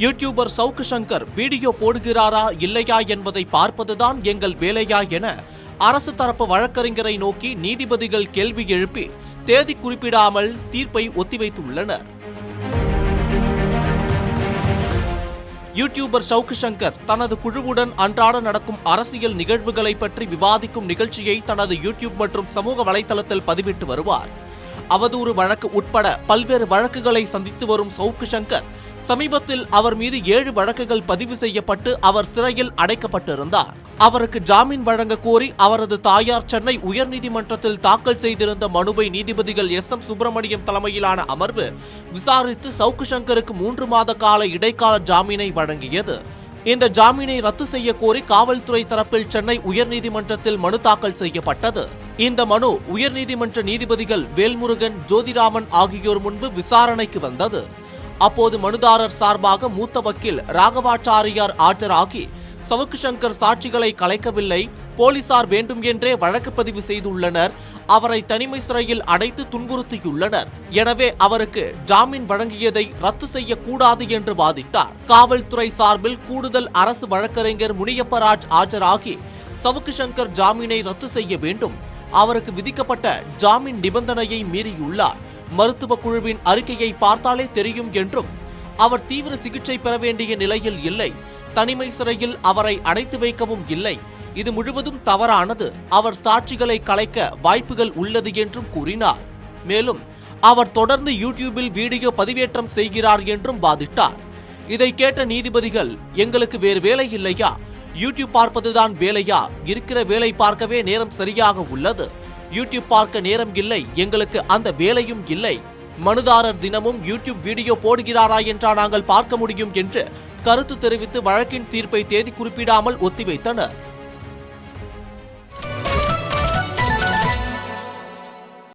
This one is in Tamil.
யூடியூபர் சவுக்கு சங்கர் வீடியோ போடுகிறாரா இல்லையா என்பதை பார்ப்பதுதான் எங்கள் வேலையா என அரசு தரப்பு வழக்கறிஞரை நோக்கி நீதிபதிகள் கேள்வி எழுப்பி தேதி குறிப்பிடாமல் தீர்ப்பை ஒத்திவைத்துள்ளனர். யூடியூபர் சவுக்கு சங்கர் தனது குழுவுடன் அன்றாட நடக்கும் அரசியல் நிகழ்வுகளை பற்றி விவாதிக்கும் நிகழ்ச்சியை தனது யூடியூப் மற்றும் சமூக வலைதளத்தில் பதிவிட்டு வருவார். அவதூறு வழக்கு உட்பட பல்வேறு வழக்குகளை சந்தித்து வரும் சவுக்கு சங்கர் சமீபத்தில் அவர் மீது 7 வழக்குகள் பதிவு செய்யப்பட்டு அவர் சிறையில் அடைக்கப்பட்டிருந்தார். அவருக்கு ஜாமீன் வழங்க கோரி அவரது தாயார் சென்னை உயர்நீதிமன்றத்தில் தாக்கல் செய்திருந்த மனுவை நீதிபதிகள் எஸ்.எம். சுப்பிரமணியம் தலைமையிலான அமர்வு விசாரித்து சவுக்கு சங்கருக்கு 3 மாத கால இடைக்கால ஜாமீனை வழங்கியது. இந்த ஜாமீனை ரத்து செய்ய கோரி காவல்துறை தரப்பில் சென்னை உயர்நீதிமன்றத்தில் மனு தாக்கல் செய்யப்பட்டது. இந்த மனு உயர்நீதிமன்ற நீதிபதிகள் வேல்முருகன், ஜோதிராமன் ஆகியோர் முன்பு விசாரணைக்கு வந்தது. அப்போது மனுதாரர் சார்பாக மூத்த வக்கீல் ராகவாச்சாரியார் ஆஜராகி சவுக்கு சங்கர் சாட்சிகளை கலைக்கவில்லை, போலீசார் வேண்டும் என்றே வழக்கு பதிவு செய்துள்ளனர், அவரை தனிமை சிறையில் அடைத்து துன்புறுத்தியுள்ளனர், எனவே அவருக்கு ஜாமீன் வழங்கியதை ரத்து செய்யக்கூடாது என்று வாதிட்டார். காவல்துறை சார்பில் கூடுதல் அரசு வழக்கறிஞர் முனியப்பராஜ் ஆஜராகி சவுக்கு சங்கர் ஜாமீனை ரத்து செய்ய வேண்டும், அவருக்கு விதிக்கப்பட்ட ஜாமீன் நிபந்தனையை மீறியுள்ளார், மருத்துவ குழுவின் அறிக்கையை பார்த்தாலே தெரியும் என்றும் அவர் தீவிர சிகிச்சை பெற வேண்டிய நிலையில் இல்லை, தனிமை சிறையில் அவரை அடைத்து வைக்கவும் இல்லை, இது முழுவதும் தவறானது, அவர் சாட்சிகளை கலைக்க வாய்ப்புகள் உள்ளது என்றும் கூறினார். மேலும் அவர் தொடர்ந்து யூடியூபில் வீடியோ பதிவேற்றம் செய்கிறார் என்றும் வாதிட்டார். இதை கேட்ட நீதிபதிகள், எங்களுக்கு வேறு வேலை இல்லையா, யூடியூப் பார்ப்பதுதான் வேலையா, இருக்கிற வேலை பார்க்கவே நேரம் சரியாக உள்ளது, யூடியூப் பார்க்க நேரம் இல்லை, எங்களுக்கு அந்த வேலையும் இல்லை, மனுதாரர் தினமும் யூடியூப் வீடியோ போடுகிறாரா என்றா நாங்கள் பார்க்க முடியும் என்று கருத்து தெரிவித்து வழக்கின் தீர்ப்பை தேதி குறிப்பிடாமல் ஒத்திவைத்தனர்.